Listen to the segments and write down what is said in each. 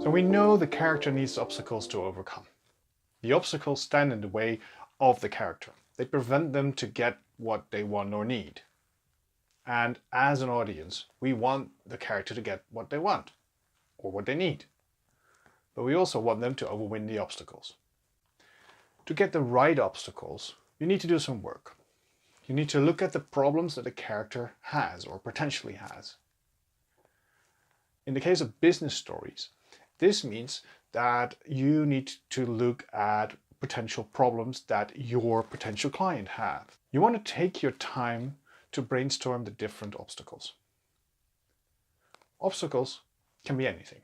So we know the character needs obstacles to overcome. The obstacles stand in the way of the character. They prevent them to get what they want or need. And as an audience, we want the character to get what they want or what they need. But we also want them to overwin the obstacles. To get the right obstacles, you need to do some work. You need to look at the problems that a character has or potentially has. In the case of business stories, this means that you need to look at potential problems that your potential client have. You want to take your time to brainstorm the different obstacles. Obstacles can be anything.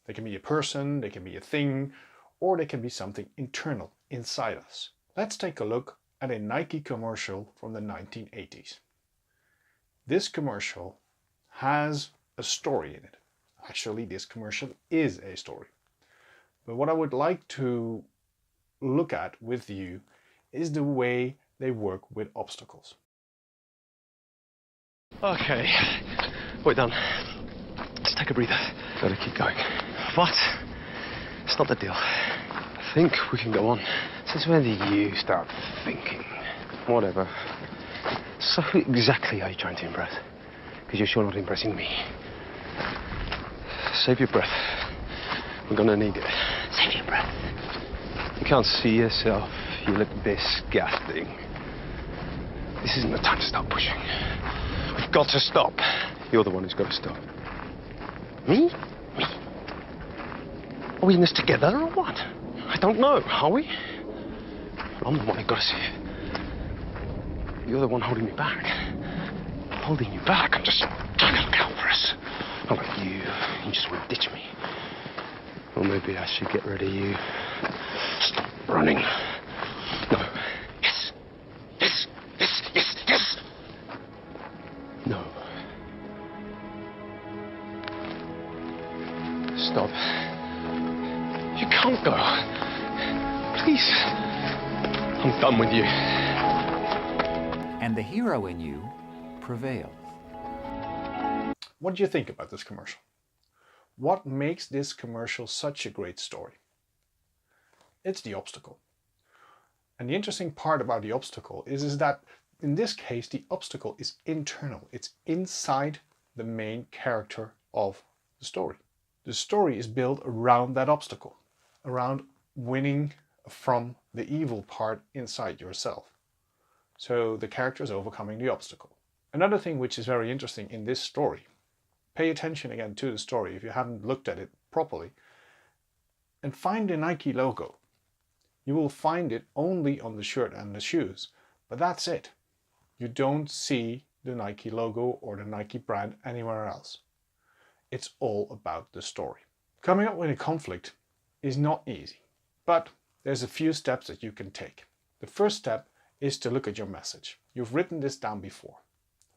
They can be a person, they can be a thing, or they can be something internal inside us. Let's take a look at a Nike commercial from the 1980s. This commercial has a story in it. Actually, this commercial is a story. But what I would like to look at with you is the way they work with obstacles. Okay, we're done. Let's take a breather. Gotta keep going. What? It's not the deal. I think we can go on. Since when did you start thinking? Whatever. So who exactly are you trying to impress? Because you're sure not impressing me. Save your breath. We're gonna need it. Save your breath. You can't see yourself. You look disgusting. This isn't the time to start pushing. We've got to stop. You're the one who's got to stop. Me? Me? Are we in this together or what? I don't know. Are we? I'm the one who's got to see it. You're the one holding me back. Holding you back? I'm just trying to look out for us. Not like you. You just want to ditch me. Or maybe I should get rid of you. Stop running. No. Yes. Yes. Yes. Yes. Yes. No. Stop. You can't go. Please. I'm done with you. And the hero in you prevails. What do you think about this commercial? What makes this commercial such a great story? It's the obstacle. And the interesting part about the obstacle is that in this case, the obstacle is internal. It's inside the main character of the story. The story is built around that obstacle, around winning from the evil part inside yourself. So the character is overcoming the obstacle. Another thing which is very interesting in this story, pay attention again to the story if you haven't looked at it properly, and find the Nike logo. You will find it only on the shirt and the shoes, but that's it. You don't see the Nike logo or the Nike brand anywhere else. It's all about the story. Coming up with a conflict is not easy, but there's a few steps that you can take. The first step is to look at your message. You've written this down before.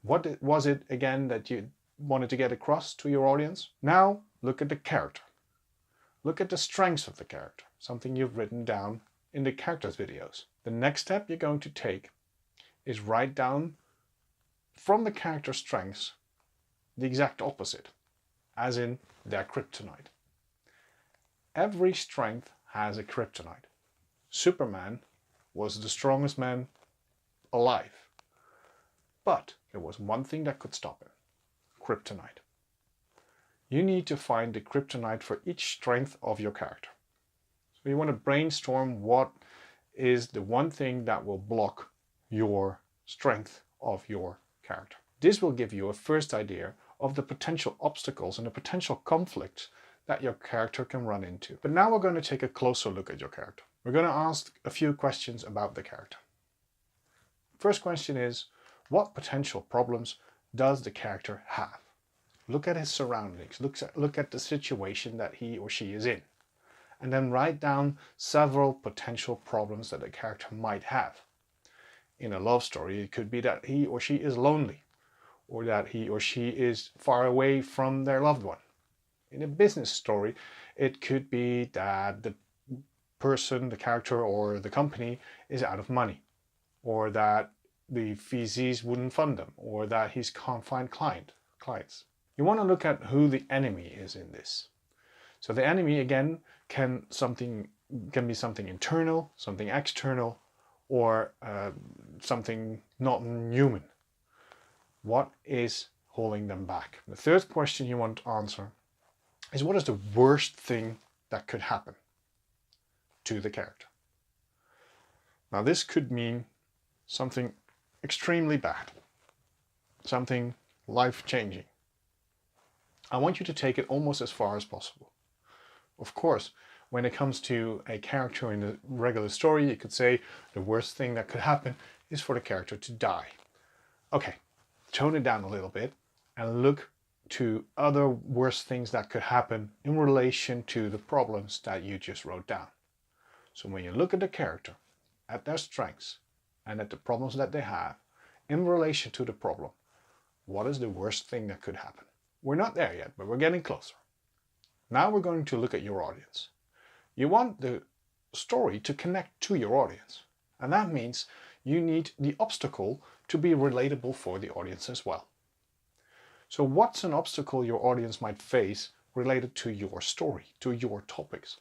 What was it again that you wanted to get across to your audience? Now look at the character. Look at the strengths of the character, something you've written down in the characters videos. The next step you're going to take is write down from the character strengths the exact opposite, as in their kryptonite. Every strength has a kryptonite. Superman was the strongest man alive, but there was one thing that could stop him: kryptonite. You need to find the kryptonite for each strength of your character. So you want to brainstorm what is the one thing that will block your strength of your character. This will give you a first idea of the potential obstacles and the potential conflicts that your character can run into. But now we're going to take a closer look at your character. We're going to ask a few questions about the character. First question is, what potential problems does the character have? Look at his surroundings, look at the situation that he or she is in, and then write down several potential problems that a character might have. In a love story, it could be that he or she is lonely, or that he or she is far away from their loved one. In a business story, it could be that the person, the character, or the company is out of money, or that the VCs wouldn't fund them, or that he can't find clients. You want to look at who the enemy is in this. So the enemy again can be something internal, something external, or something not human. What is holding them back? The third question you want to answer is, what is the worst thing that could happen to the character? Now this could mean something extremely bad, something life-changing. I want you to take it almost as far as possible. Of course, when it comes to a character in a regular story, you could say the worst thing that could happen is for the character to die. Okay, tone it down a little bit and look to other worse things that could happen in relation to the problems that you just wrote down. So when you look at the character, at their strengths, and at the problems that they have, in relation to the problem, what is the worst thing that could happen? We're not there yet, but we're getting closer. Now we're going to look at your audience. You want the story to connect to your audience. And that means you need the obstacle to be relatable for the audience as well. So what's an obstacle your audience might face related to your story, to your topics?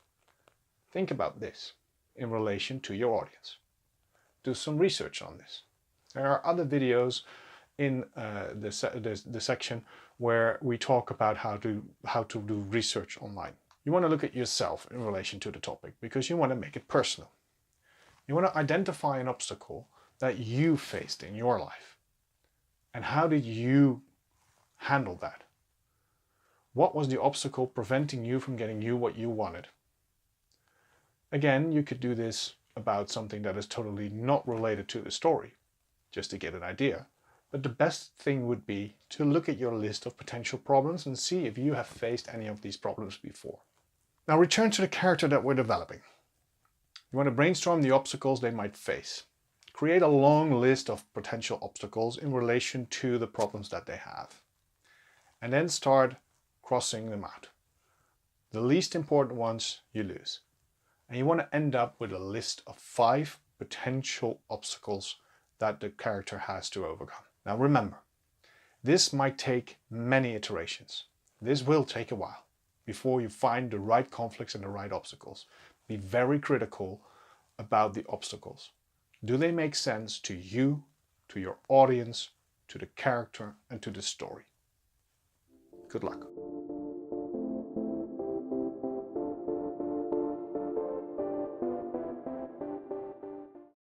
Think about this in relation to your audience. Do some research on this. There are other videos in the section where we talk about how to do research online. You want to look at yourself in relation to the topic because you want to make it personal. You want to identify an obstacle that you faced in your life. And how did you handle that? What was the obstacle preventing you from getting what you wanted? Again, you could do this about something that is totally not related to the story, just to get an idea. But the best thing would be to look at your list of potential problems and see if you have faced any of these problems before. Now return to the character that we're developing. You want to brainstorm the obstacles they might face. Create a long list of potential obstacles in relation to the problems that they have. And then start crossing them out. The least important ones you lose. And you want to end up with a list of 5 potential obstacles that the character has to overcome. Now remember, this might take many iterations. This will take a while before you find the right conflicts and the right obstacles. Be very critical about the obstacles. Do they make sense to you, to your audience, to the character, and to the story? Good luck.